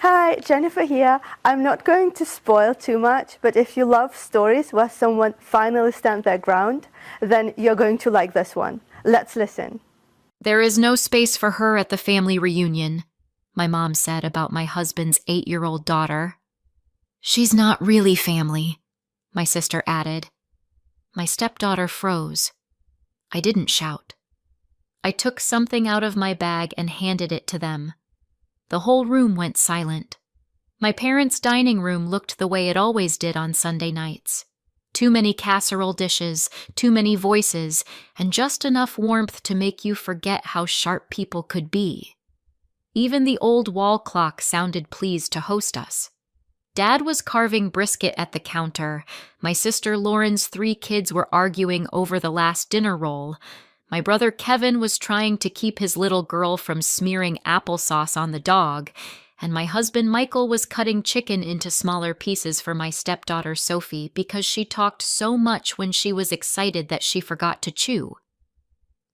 Hi, Jennifer here. I'm not going to spoil too much, but if you love stories where someone finally stands their ground, then you're going to like this one. Let's listen. There is no space for her at the family reunion, my mom said about my husband's 8-year-old daughter. She's not really family, my sister added. My stepdaughter froze. I didn't shout. I took something out of my bag and handed it to them. The whole room went silent. My parents' dining room looked the way it always did on Sunday nights. Too many casserole dishes, too many voices, and just enough warmth to make you forget how sharp people could be. Even the old wall clock sounded pleased to host us. Dad was carving brisket at the counter. My sister Lauren's 3 kids were arguing over the last dinner roll. My brother Kevin was trying to keep his little girl from smearing applesauce on the dog, and my husband Michael was cutting chicken into smaller pieces for my stepdaughter Sophie because she talked so much when she was excited that she forgot to chew.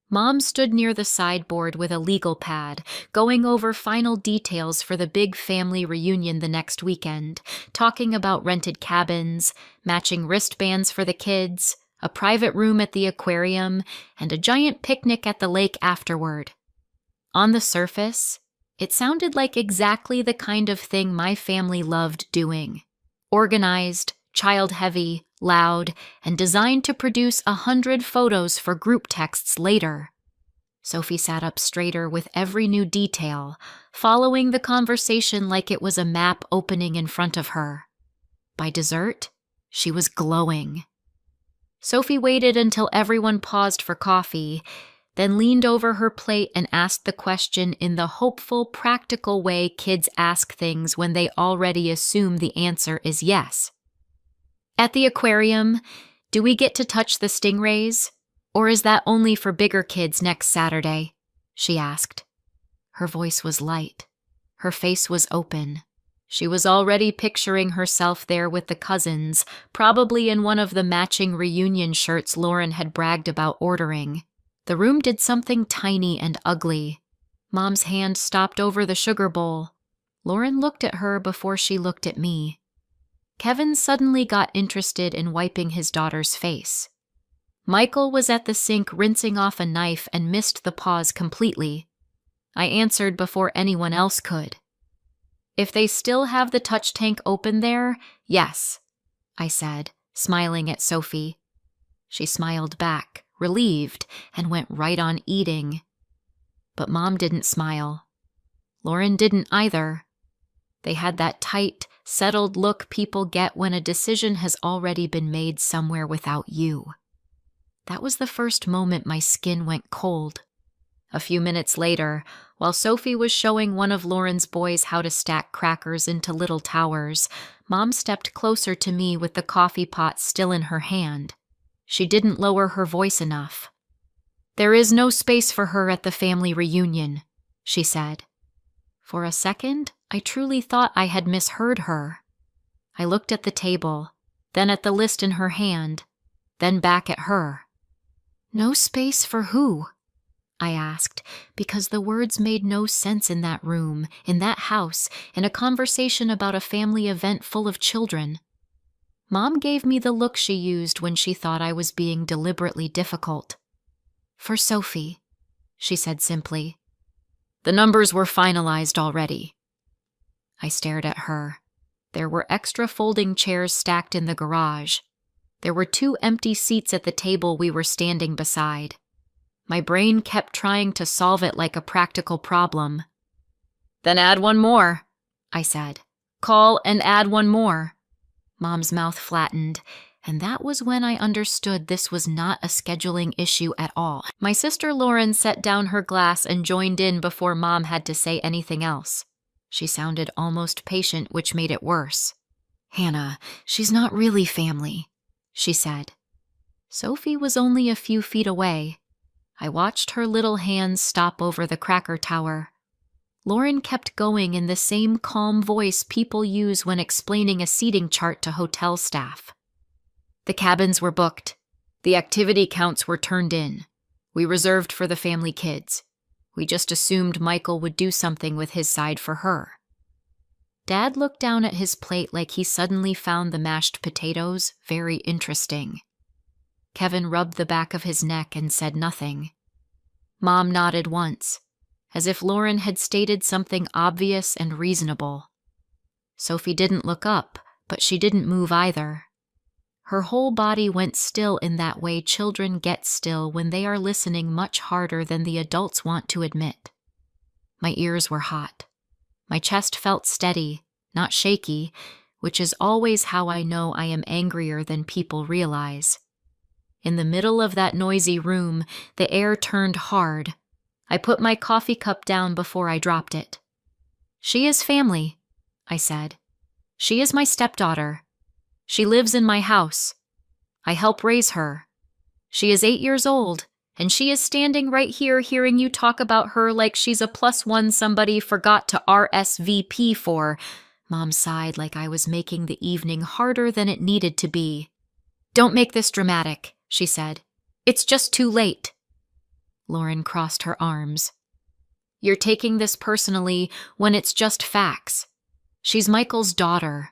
Mom stood near the sideboard with a legal pad, going over final details for the big family reunion the next weekend, talking about rented cabins, matching wristbands for the kids, a private room at the aquarium, and a giant picnic at the lake afterward. On the surface, it sounded like exactly the kind of thing my family loved doing. Organized, child-heavy, loud, and designed to produce 100 photos for group texts later. Sophie sat up straighter with every new detail, following the conversation like it was a map opening in front of her. By dessert, she was glowing. Sophie waited until everyone paused for coffee, then leaned over her plate and asked the question in the hopeful, practical way kids ask things when they already assume the answer is yes. At the aquarium, do we get to touch the stingrays? Or is that only for bigger kids next Saturday? She asked. Her voice was light. Her face was open. She was already picturing herself there with the cousins, probably in one of the matching reunion shirts Lauren had bragged about ordering. The room did something tiny and ugly. Mom's hand stopped over the sugar bowl. Lauren looked at her before she looked at me. Kevin suddenly got interested in wiping his daughter's face. Michael was at the sink rinsing off a knife and missed the pause completely. I answered before anyone else could. If they still have the touch tank open there, yes, I said, smiling at Sophie. She smiled back, relieved, and went right on eating. But Mom didn't smile. Lauren didn't either. They had that tight, settled look people get when a decision has already been made somewhere without you. That was the first moment my skin went cold. A few minutes later, while Sophie was showing one of Lauren's boys how to stack crackers into little towers, Mom stepped closer to me with the coffee pot still in her hand. She didn't lower her voice enough. There is no space for her at the family reunion, she said. For a second, I truly thought I had misheard her. I looked at the table, then at the list in her hand, then back at her. No space for who? I asked, because the words made no sense in that room, in that house, in a conversation about a family event full of children. Mom gave me the look she used when she thought I was being deliberately difficult. For Sophie, she said simply. The numbers were finalized already. I stared at her. There were extra folding chairs stacked in the garage. There were 2 empty seats at the table we were standing beside. My brain kept trying to solve it like a practical problem. Then add 1 more, I said. Call and add 1 more. Mom's mouth flattened, and that was when I understood this was not a scheduling issue at all. My sister Lauren set down her glass and joined in before Mom had to say anything else. She sounded almost patient, which made it worse. Hannah, she's not really family, she said. Sophie was only a few feet away. I watched her little hands stop over the cracker tower. Lauren kept going in the same calm voice people use when explaining a seating chart to hotel staff. The cabins were booked. The activity counts were turned in. We reserved for the family kids. We just assumed Michael would do something with his side for her. Dad looked down at his plate like he suddenly found the mashed potatoes very interesting. Kevin rubbed the back of his neck and said nothing. Mom nodded once, as if Lauren had stated something obvious and reasonable. Sophie didn't look up, but she didn't move either. Her whole body went still in that way children get still when they are listening much harder than the adults want to admit. My ears were hot. My chest felt steady, not shaky, which is always how I know I am angrier than people realize. In the middle of that noisy room, the air turned hard. I put my coffee cup down before I dropped it. "She is family," I said. "She is my stepdaughter. She lives in my house. I help raise her. She is 8 years old, and she is standing right here hearing you talk about her like she's a +1 somebody forgot to RSVP for." Mom sighed like I was making the evening harder than it needed to be. "Don't make this dramatic," she said. "It's just too late." Lauren crossed her arms. "You're taking this personally when it's just facts. She's Michael's daughter.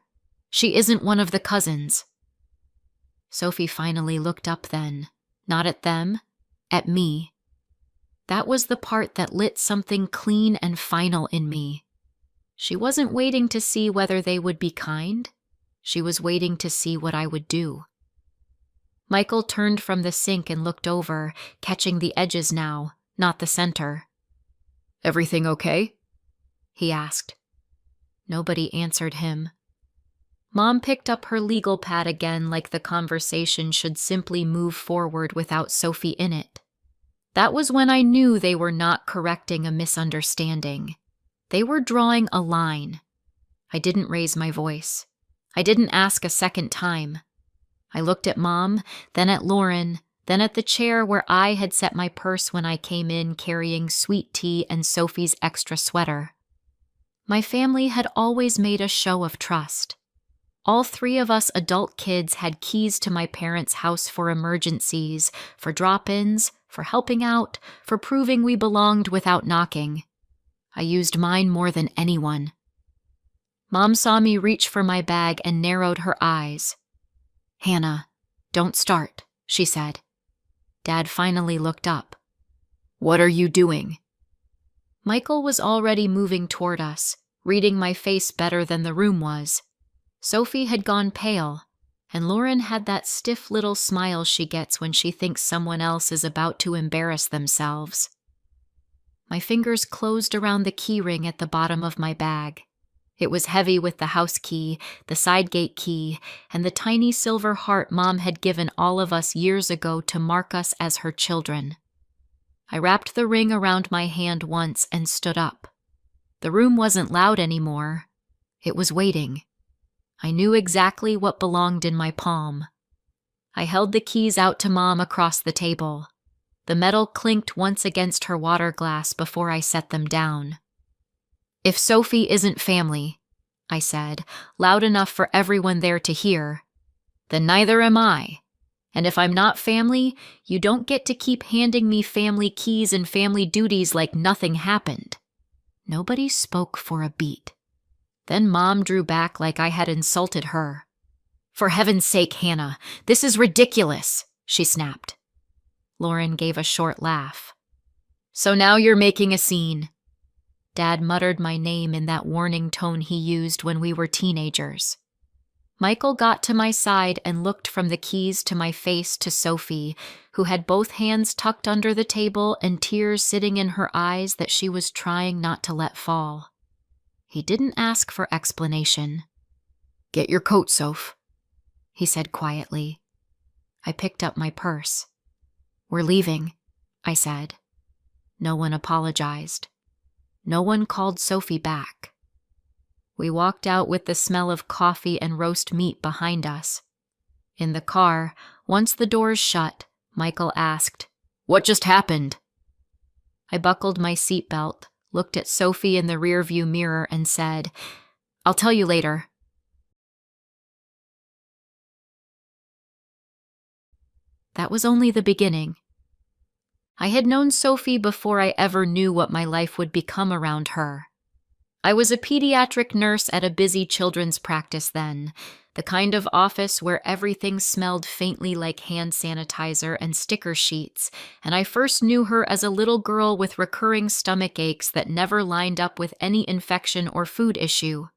She isn't one of the cousins." Sophie finally looked up then, not at them, at me. That was the part that lit something clean and final in me. She wasn't waiting to see whether they would be kind. She was waiting to see what I would do. Michael turned from the sink and looked over, catching the edges now, not the center. "Everything okay?" he asked. Nobody answered him. Mom picked up her legal pad again like the conversation should simply move forward without Sophie in it. That was when I knew they were not correcting a misunderstanding. They were drawing a line. I didn't raise my voice. I didn't ask a second time. I looked at Mom, then at Lauren, then at the chair where I had set my purse when I came in carrying sweet tea and Sophie's extra sweater. My family had always made a show of trust. All 3 of us adult kids had keys to my parents' house for emergencies, for drop-ins, for helping out, for proving we belonged without knocking. I used mine more than anyone. Mom saw me reach for my bag and narrowed her eyes. "Hannah, don't start," she said. Dad finally looked up. "What are you doing?" Michael was already moving toward us, reading my face better than the room was. Sophie had gone pale, and Lauren had that stiff little smile she gets when she thinks someone else is about to embarrass themselves. My fingers closed around the key ring at the bottom of my bag. It was heavy with the house key, the side gate key, and the tiny silver heart Mom had given all of us years ago to mark us as her children. I wrapped the ring around my hand once and stood up. The room wasn't loud anymore. It was waiting. I knew exactly what belonged in my palm. I held the keys out to Mom across the table. The metal clinked once against her water glass before I set them down. "If Sophie isn't family," I said, loud enough for everyone there to hear, "then neither am I. And if I'm not family, you don't get to keep handing me family keys and family duties like nothing happened." Nobody spoke for a beat. Then Mom drew back like I had insulted her. "For heaven's sake, Hannah, this is ridiculous," she snapped. Lauren gave a short laugh. "So now you're making a scene." Dad muttered my name in that warning tone he used when we were teenagers. Michael got to my side and looked from the keys to my face to Sophie, who had both hands tucked under the table and tears sitting in her eyes that she was trying not to let fall. He didn't ask for explanation. "Get your coat, Soph," he said quietly. I picked up my purse. "We're leaving," I said. No one apologized. No one called Sophie back. We walked out with the smell of coffee and roast meat behind us. In the car, once the doors shut, Michael asked, "What just happened?" I buckled my seatbelt, looked at Sophie in the rearview mirror, and said, "I'll tell you later." That was only the beginning. I had known Sophie before I ever knew what my life would become around her. I was a pediatric nurse at a busy children's practice then, the kind of office where everything smelled faintly like hand sanitizer and sticker sheets, and I first knew her as a little girl with recurring stomach aches that never lined up with any infection or food issue.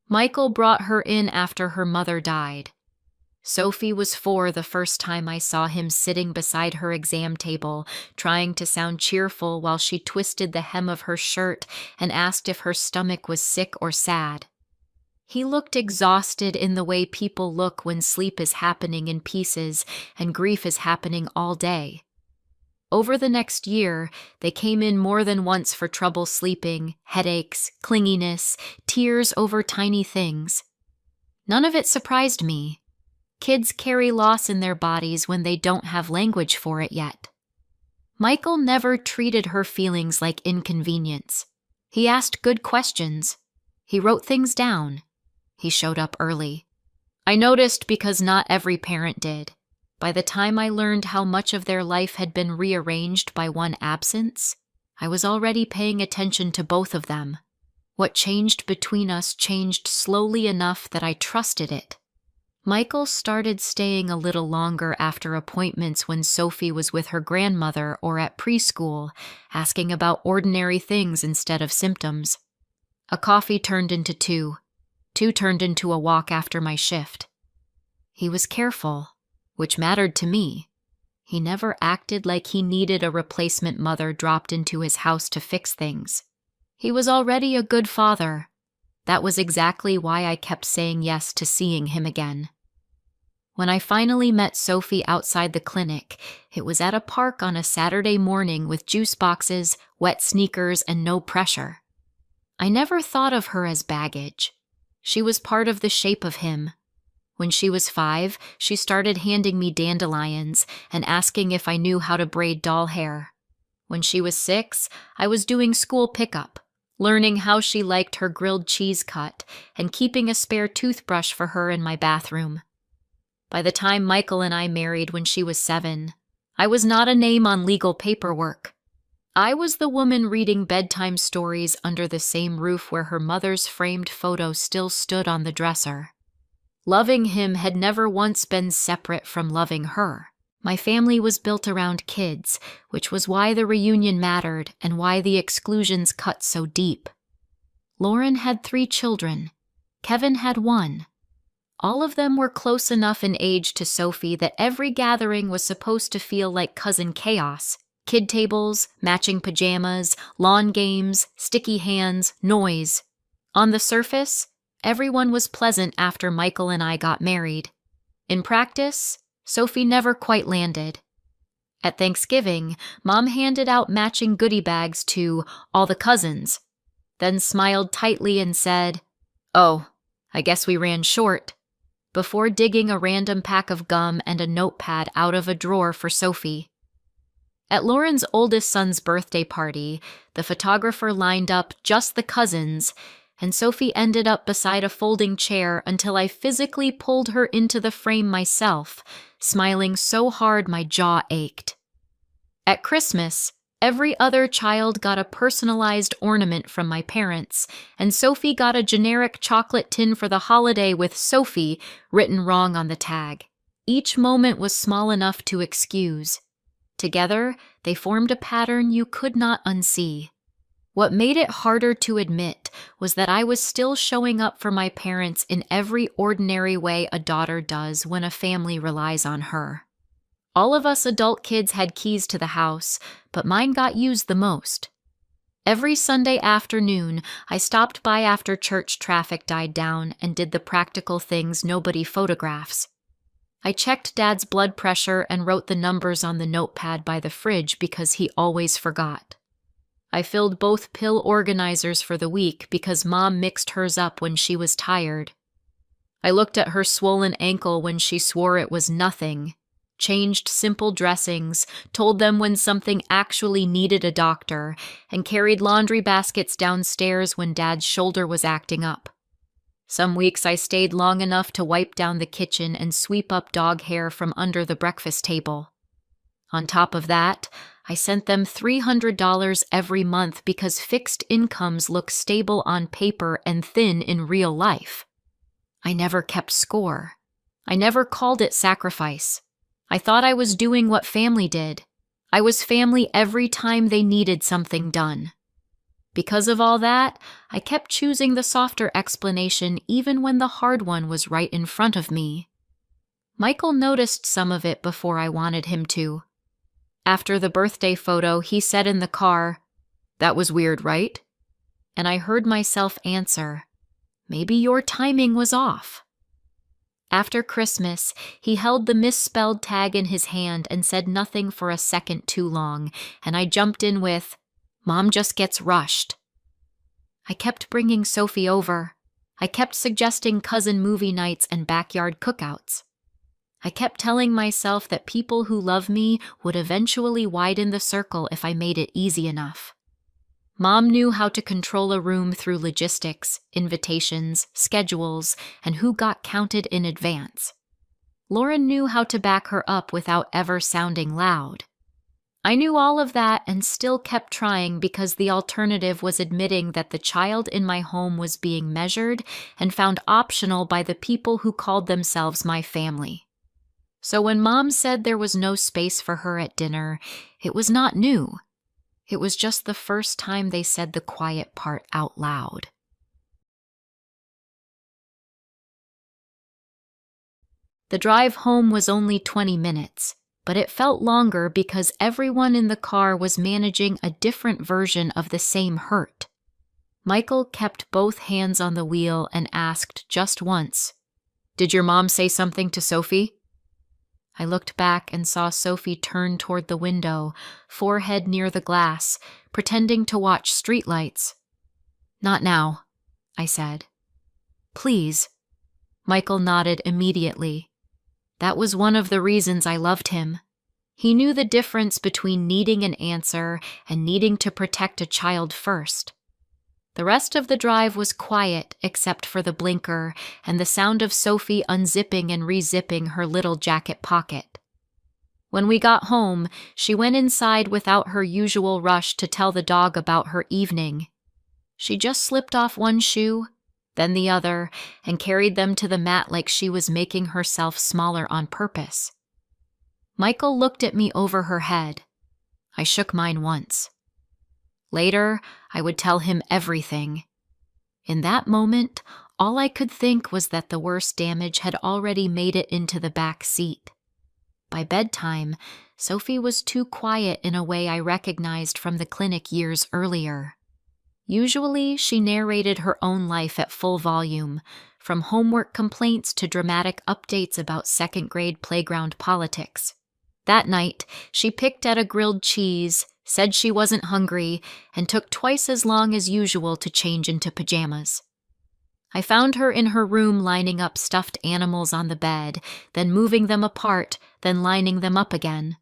Michael brought her in after her mother died. Sophie was 4 the first time I saw him sitting beside her exam table, trying to sound cheerful while she twisted the hem of her shirt and asked if her stomach was sick or sad. He looked exhausted in the way people look when sleep is happening in pieces and grief is happening all day. Over the next year, they came in more than once for trouble sleeping, headaches, clinginess, tears over tiny things. None of it surprised me. Kids carry loss in their bodies when they don't have language for it yet. Michael never treated her feelings like inconvenience. He asked good questions. He wrote things down. He showed up early. I noticed because not every parent did. By the time I learned how much of their life had been rearranged by one absence, I was already paying attention to both of them. What changed between us changed slowly enough that I trusted it. Michael started staying a little longer after appointments when Sophie was with her grandmother or at preschool, asking about ordinary things instead of symptoms. A coffee turned into 2. 2 turned into a walk after my shift. He was careful, which mattered to me. He never acted like he needed a replacement mother dropped into his house to fix things. He was already a good father. That was exactly why I kept saying yes to seeing him again. When I finally met Sophie outside the clinic, it was at a park on a Saturday morning with juice boxes, wet sneakers, and no pressure. I never thought of her as baggage. She was part of the shape of him. When she was 5, she started handing me dandelions and asking if I knew how to braid doll hair. When she was 6, I was doing school pickup, learning how she liked her grilled cheese cut and keeping a spare toothbrush for her in my bathroom. By the time Michael and I married when she was 7, I was not a name on legal paperwork. I was the woman reading bedtime stories under the same roof where her mother's framed photo still stood on the dresser. Loving him had never once been separate from loving her. My family was built around kids, which was why the reunion mattered and why the exclusions cut so deep. Lauren had 3 children. Kevin had 1. All of them were close enough in age to Sophie that every gathering was supposed to feel like cousin chaos. Kid tables, matching pajamas, lawn games, sticky hands, noise. On the surface, everyone was pleasant after Michael and I got married. In practice, Sophie never quite landed. At Thanksgiving, Mom handed out matching goodie bags to all the cousins, then smiled tightly and said, "Oh, I guess we ran short," before digging a random pack of gum and a notepad out of a drawer for Sophie. At Lauren's oldest son's birthday party, the photographer lined up just the cousins, and Sophie ended up beside a folding chair until I physically pulled her into the frame myself, smiling so hard my jaw ached. At Christmas, every other child got a personalized ornament from my parents, and Sophie got a generic chocolate tin for the holiday with Sophie written wrong on the tag. Each moment was small enough to excuse. Together, they formed a pattern you could not unsee. What made it harder to admit was that I was still showing up for my parents in every ordinary way a daughter does when a family relies on her. All of us adult kids had keys to the house, but mine got used the most. Every Sunday afternoon, I stopped by after church traffic died down and did the practical things nobody photographs. I checked Dad's blood pressure and wrote the numbers on the notepad by the fridge because he always forgot. I filled both pill organizers for the week because Mom mixed hers up when she was tired. I looked at her swollen ankle when she swore it was nothing, changed simple dressings, told them when something actually needed a doctor, and carried laundry baskets downstairs when Dad's shoulder was acting up. Some weeks I stayed long enough to wipe down the kitchen and sweep up dog hair from under the breakfast table. On top of that, I sent them $300 every month because fixed incomes look stable on paper and thin in real life. I never kept score. I never called it sacrifice. I thought I was doing what family did. I was family every time they needed something done. Because of all that, I kept choosing the softer explanation even when the hard one was right in front of me. Michael noticed some of it before I wanted him to. After the birthday photo, he said in the car, "That was weird, right?" And I heard myself answer, "Maybe your timing was off." After Christmas, he held the misspelled tag in his hand and said nothing for a second too long, and I jumped in with, "Mom just gets rushed." I kept bringing Sophie over. I kept suggesting cousin movie nights and backyard cookouts. I kept telling myself that people who love me would eventually widen the circle if I made it easy enough. Mom knew how to control a room through logistics, invitations, schedules, and who got counted in advance. Lauren knew how to back her up without ever sounding loud. I knew all of that and still kept trying because the alternative was admitting that the child in my home was being measured and found optional by the people who called themselves my family. So when Mom said there was no space for her at dinner, it was not new. It was just the first time they said the quiet part out loud. The drive home was only 20 minutes, but it felt longer because everyone in the car was managing a different version of the same hurt. Michael kept both hands on the wheel and asked just once, "Did your mom say something to Sophie?" I looked back and saw Sophie turn toward the window, forehead near the glass, pretending to watch streetlights. "Not now," I said. "Please." Michael nodded immediately. That was one of the reasons I loved him. He knew the difference between needing an answer and needing to protect a child first. The rest of the drive was quiet except for the blinker and the sound of Sophie unzipping and rezipping her little jacket pocket. When we got home, she went inside without her usual rush to tell the dog about her evening. She just slipped off one shoe, then the other, and carried them to the mat like she was making herself smaller on purpose. Michael looked at me over her head. I shook mine once. Later, I would tell him everything. In that moment, all I could think was that the worst damage had already made it into the back seat. By bedtime, Sophie was too quiet in a way I recognized from the clinic years earlier. Usually, she narrated her own life at full volume, from homework complaints to dramatic updates about second-grade playground politics. That night, she picked at a grilled cheese, said she wasn't hungry, and took twice as long as usual to change into pajamas. I found her in her room lining up stuffed animals on the bed, then moving them apart, then lining them up again.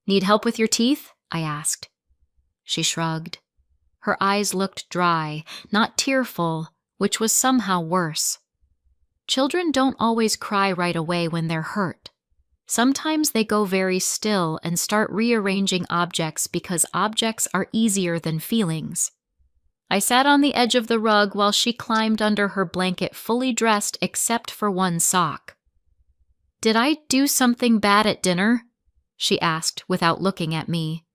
"Need help with your teeth?" I asked. She shrugged. Her eyes looked dry, not tearful, which was somehow worse. Children don't always cry right away when they're hurt. Sometimes they go very still and start rearranging objects because objects are easier than feelings. I sat on the edge of the rug while she climbed under her blanket fully dressed except for one sock. "Did I do something bad at dinner?" she asked without looking at me.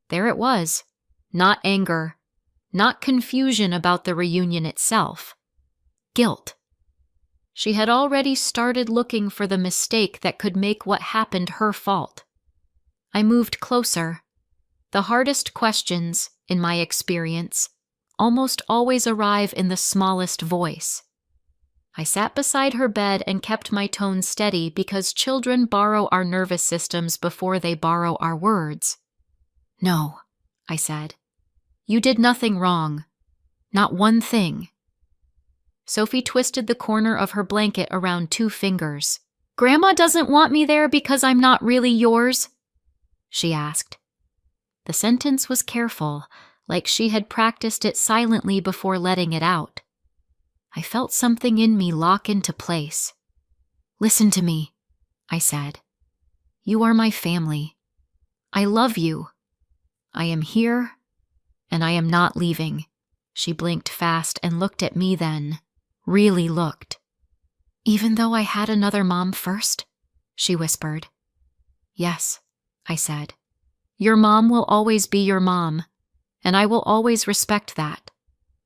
There it was. Not anger. Not confusion about the reunion itself. Guilt. She had already started looking for the mistake that could make what happened her fault. I moved closer. The hardest questions, in my experience, almost always arrive in the smallest voice. I sat beside her bed and kept my tone steady because children borrow our nervous systems before they borrow our words. "No," I said. "You did nothing wrong. Not one thing." Sophie twisted the corner of her blanket around 2 fingers. "Grandma doesn't want me there because I'm not really yours?" she asked. The sentence was careful, like she had practiced it silently before letting it out. I felt something in me lock into place. "Listen to me," I said. "You are my family. I love you. I am here, and I am not leaving. She blinked fast and looked at me then. Really looked. Even though I had another mom first? She whispered. Yes, I said. Your mom will always be your mom, and I will always respect that.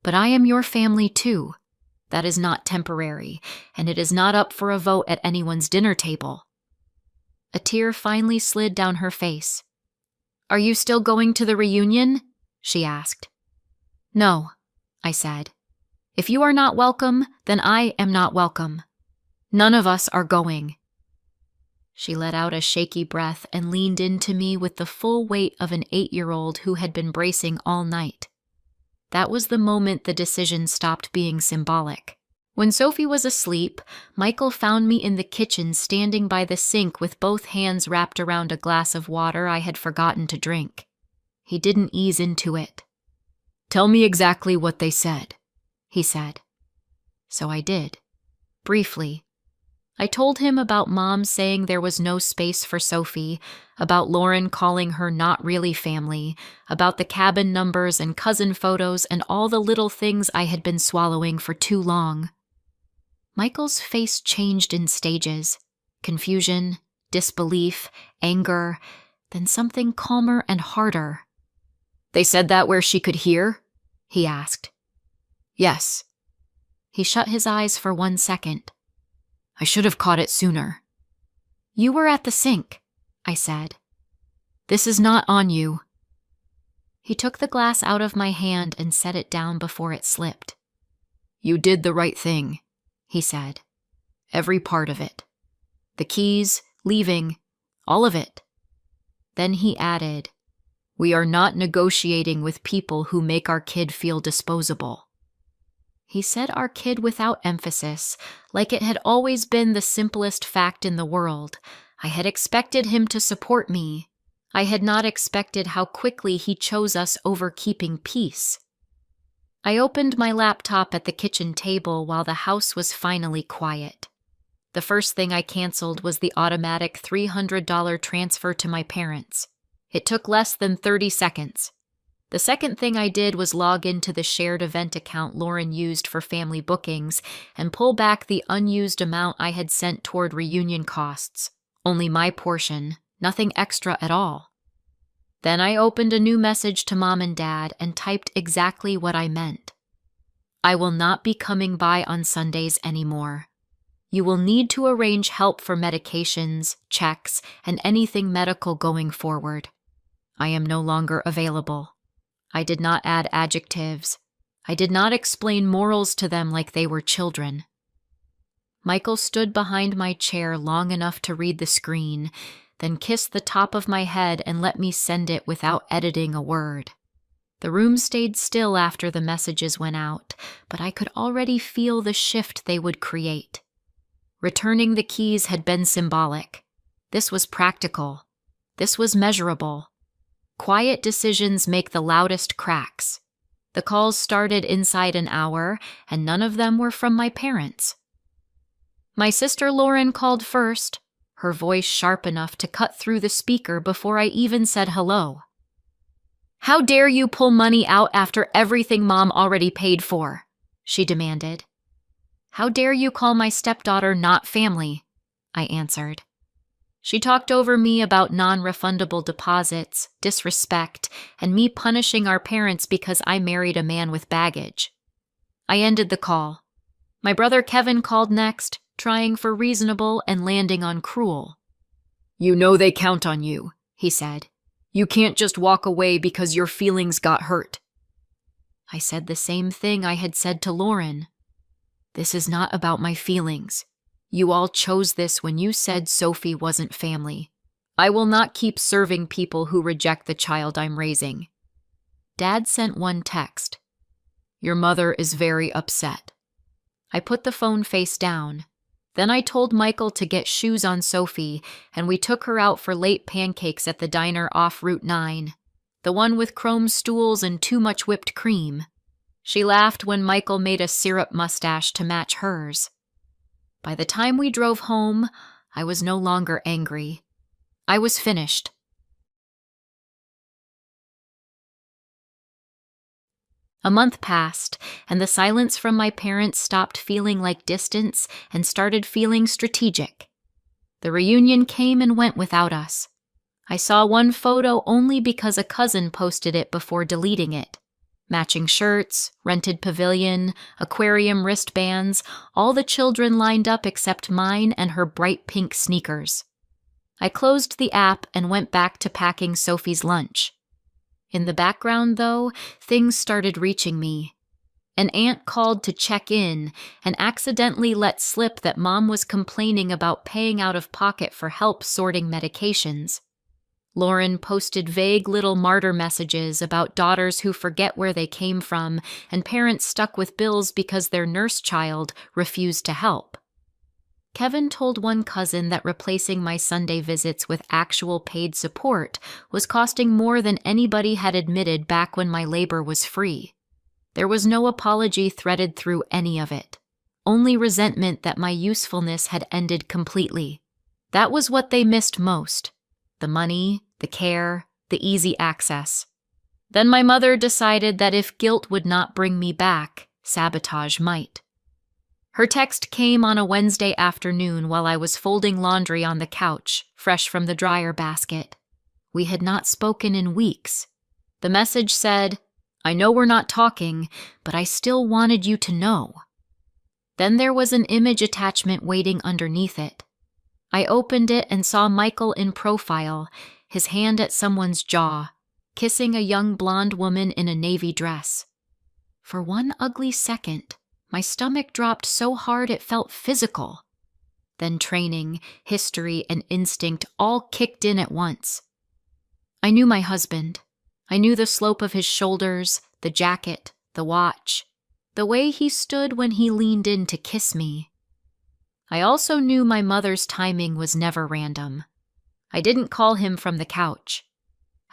But I am your family too. That is not temporary, and it is not up for a vote at anyone's dinner table. A tear finally slid down her face. Are you still going to the reunion? She asked. No, I said. If you are not welcome, then I am not welcome. None of us are going. She let out a shaky breath and leaned into me with the full weight of an 8-year-old who had been bracing all night. That was the moment the decision stopped being symbolic. When Sophie was asleep, Michael found me in the kitchen standing by the sink with both hands wrapped around a glass of water I had forgotten to drink. He didn't ease into it. Tell me exactly what they said, he said. So I did. Briefly. I told him about Mom saying there was no space for Sophie, about Lauren calling her not really family, about the cabin numbers and cousin photos and all the little things I had been swallowing for too long. Michael's face changed in stages. Confusion, disbelief, anger, then something calmer and harder. They said that where she could hear? He asked. Yes. He shut his eyes for 1 second. I should have caught it sooner. You were at the sink, I said. This is not on you. He took the glass out of my hand and set it down before it slipped. You did the right thing, he said. Every part of it. The keys, leaving, all of it. Then he added, we are not negotiating with people who make our kid feel disposable. He said our kid without emphasis, like it had always been the simplest fact in the world. I had expected him to support me. I had not expected how quickly he chose us over keeping peace. I opened my laptop at the kitchen table while the house was finally quiet. The first thing I canceled was the automatic $300 transfer to my parents. It took less than 30 seconds. The second thing I did was log into the shared event account Lauren used for family bookings and pull back the unused amount I had sent toward reunion costs. Only my portion, nothing extra at all. Then I opened a new message to Mom and Dad and typed exactly what I meant. I will not be coming by on Sundays anymore. You will need to arrange help for medications, checks, and anything medical going forward. I am no longer available. I did not add adjectives. I did not explain morals to them like they were children. Michael stood behind my chair long enough to read the screen, then kissed the top of my head and let me send it without editing a word. The room stayed still after the messages went out, but I could already feel the shift they would create. Returning the keys had been symbolic. This was practical. This was measurable. Quiet decisions make the loudest cracks. The calls started inside an hour, and none of them were from my parents. My sister Lauren called first, her voice sharp enough to cut through the speaker before I even said hello. How dare you pull money out after everything Mom already paid for? She demanded. How dare you call my stepdaughter not family? I answered. She talked over me about non-refundable deposits, disrespect, and me punishing our parents because I married a man with baggage. I ended the call. My brother Kevin called next, trying for reasonable and landing on cruel. You know they count on you, he said. You can't just walk away because your feelings got hurt. I said the same thing I had said to Lauren. This is not about my feelings. You all chose this when you said Sophie wasn't family. I will not keep serving people who reject the child I'm raising. Dad sent one text. Your mother is very upset. I put the phone face down. Then I told Michael to get shoes on Sophie, and we took her out for late pancakes at the diner off Route 9, the one with chrome stools and too much whipped cream. She laughed when Michael made a syrup mustache to match hers. By the time we drove home, I was no longer angry. I was finished. A month passed, and the silence from my parents stopped feeling like distance and started feeling strategic. The reunion came and went without us. I saw one photo only because a cousin posted it before deleting it. Matching shirts, rented pavilion, aquarium wristbands, all the children lined up except mine and her bright pink sneakers. I closed the app and went back to packing Sophie's lunch. In the background, though, things started reaching me. An aunt called to check in and accidentally let slip that Mom was complaining about paying out of pocket for help sorting medications. Lauren posted vague little martyr messages about daughters who forget where they came from and parents stuck with bills because their nurse child refused to help. Kevin told one cousin that replacing my Sunday visits with actual paid support was costing more than anybody had admitted back when my labor was free. There was no apology threaded through any of it, only resentment that my usefulness had ended completely. That was what they missed most: the money, the care, the easy access. Then my mother decided that if guilt would not bring me back, sabotage might. Her text came on a Wednesday afternoon while I was folding laundry on the couch, fresh from the dryer basket. We had not spoken in weeks. The message said, "I know we're not talking, but I still wanted you to know." Then there was an image attachment waiting underneath it. I opened it and saw Michael in profile, his hand at someone's jaw, kissing a young blonde woman in a navy dress. For one ugly second, my stomach dropped so hard it felt physical. Then training, history, and instinct all kicked in at once. I knew my husband. I knew the slope of his shoulders, the jacket, the watch, the way he stood when he leaned in to kiss me. I also knew my mother's timing was never random. I didn't call him from the couch.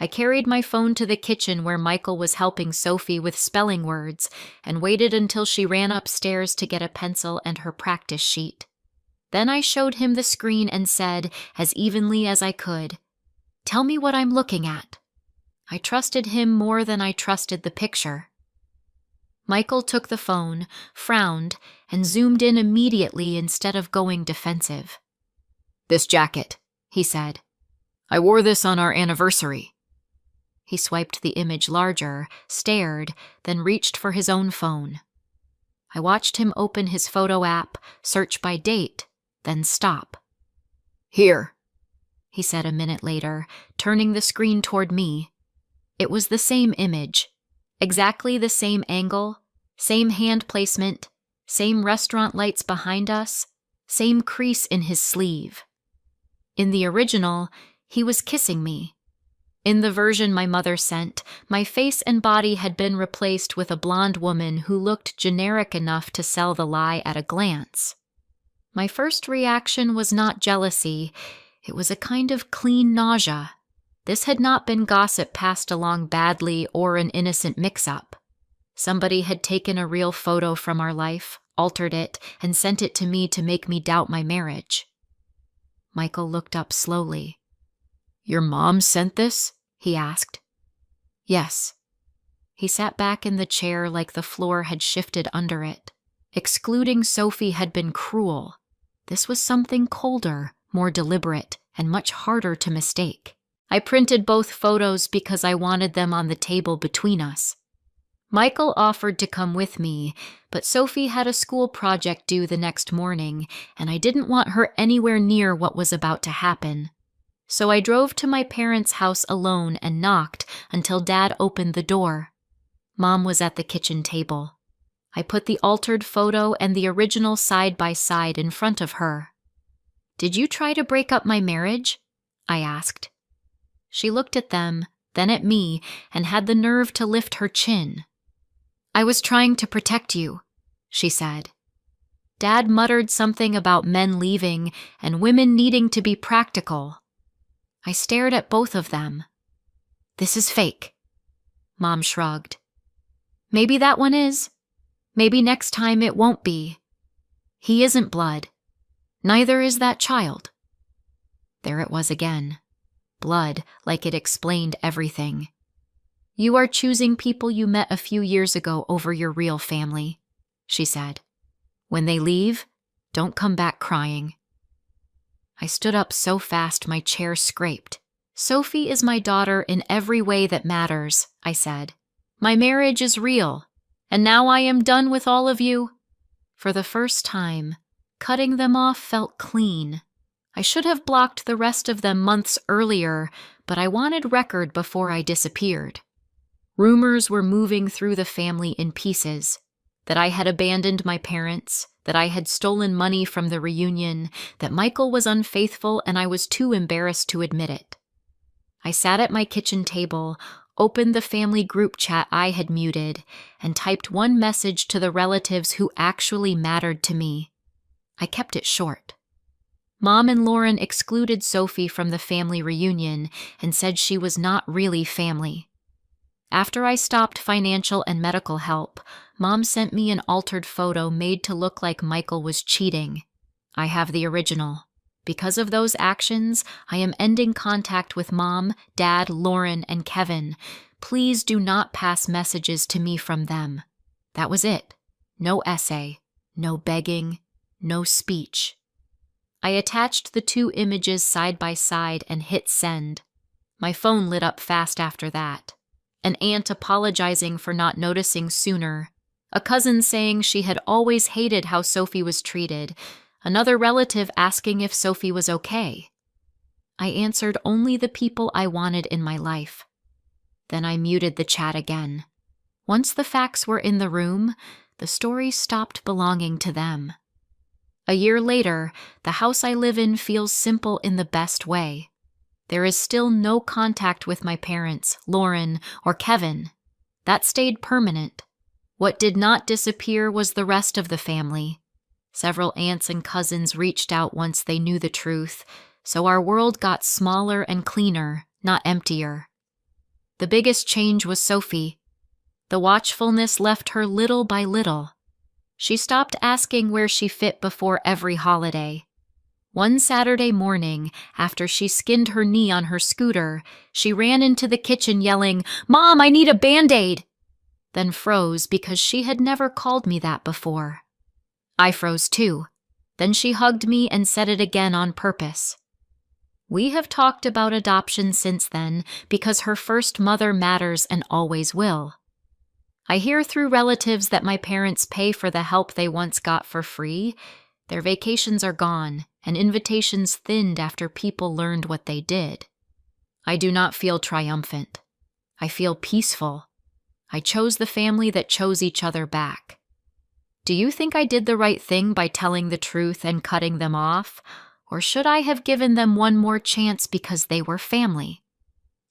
I carried my phone to the kitchen where Michael was helping Sophie with spelling words and waited until she ran upstairs to get a pencil and her practice sheet. Then I showed him the screen and said, as evenly as I could, "Tell me what I'm looking at." I trusted him more than I trusted the picture. Michael took the phone, frowned, and zoomed in immediately instead of going defensive. "This jacket," he said. "I wore this on our anniversary." He swiped the image larger, stared, then reached for his own phone. I watched him open his photo app, search by date, then stop. "Here," he said a minute later, turning the screen toward me. It was the same image, exactly the same angle, same hand placement, same restaurant lights behind us, same crease in his sleeve. In the original, he was kissing me. In the version my mother sent, my face and body had been replaced with a blonde woman who looked generic enough to sell the lie at a glance. My first reaction was not jealousy, it was a kind of clean nausea. This had not been gossip passed along badly or an innocent mix-up. Somebody had taken a real photo from our life, altered it, and sent it to me to make me doubt my marriage. Michael looked up slowly. "Your mom sent this?" he asked. "Yes." He sat back in the chair like the floor had shifted under it. Excluding Sophie had been cruel. This was something colder, more deliberate, and much harder to mistake. I printed both photos because I wanted them on the table between us. Michael offered to come with me, but Sophie had a school project due the next morning, and I didn't want her anywhere near what was about to happen. So I drove to my parents' house alone and knocked until Dad opened the door. Mom was at the kitchen table. I put the altered photo and the original side by side in front of her. "Did you try to break up my marriage?" I asked. She looked at them, then at me, and had the nerve to lift her chin. "I was trying to protect you," she said. Dad muttered something about men leaving and women needing to be practical. I stared at both of them. "This is fake." Mom shrugged. "Maybe that one is. Maybe next time it won't be. He isn't blood. Neither is that child." There it was again. Blood, like it explained everything. You are choosing people you met a few years ago over your real family, she said. When they leave, don't come back crying. I stood up so fast my chair scraped. Sophie is my daughter in every way that matters, I said. My marriage is real, and now I am done with all of you. For the first time, cutting them off felt clean. I should have blocked the rest of them months earlier, but I wanted record before I disappeared. Rumors were moving through the family in pieces, that I had abandoned my parents, that I had stolen money from the reunion, that Michael was unfaithful and I was too embarrassed to admit it. I sat at my kitchen table, opened the family group chat I had muted, and typed one message to the relatives who actually mattered to me. I kept it short. Mom and Lauren excluded Sophie from the family reunion and said she was not really family. After I stopped financial and medical help, Mom sent me an altered photo made to look like Michael was cheating. I have the original. Because of those actions, I am ending contact with Mom, Dad, Lauren, and Kevin. Please do not pass messages to me from them. That was it. No essay, no begging, no speech. I attached the two images side by side and hit send. My phone lit up fast after that. An aunt apologizing for not noticing sooner. A cousin saying she had always hated how Sophie was treated. Another relative asking if Sophie was okay. I answered only the people I wanted in my life. Then I muted the chat again. Once the facts were in the room, the story stopped belonging to them. A year later, the house I live in feels simple in the best way. There is still no contact with my parents, Lauren, or Kevin. That stayed permanent. What did not disappear was the rest of the family. Several aunts and cousins reached out once they knew the truth, so our world got smaller and cleaner, not emptier. The biggest change was Sophie. The watchfulness left her little by little. She stopped asking where she fit before every holiday. One Saturday morning, after she skinned her knee on her scooter, she ran into the kitchen yelling, "Mom, I need a Band-Aid!" Then froze because she had never called me that before. I froze too. Then she hugged me and said it again on purpose. We have talked about adoption since then because her first mother matters and always will. I hear through relatives that my parents pay for the help they once got for free. Their vacations are gone, and invitations thinned after people learned what they did. I do not feel triumphant. I feel peaceful. I chose the family that chose each other back. Do you think I did the right thing by telling the truth and cutting them off? Or should I have given them one more chance because they were family?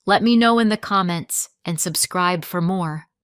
Let me know in the comments and subscribe for more.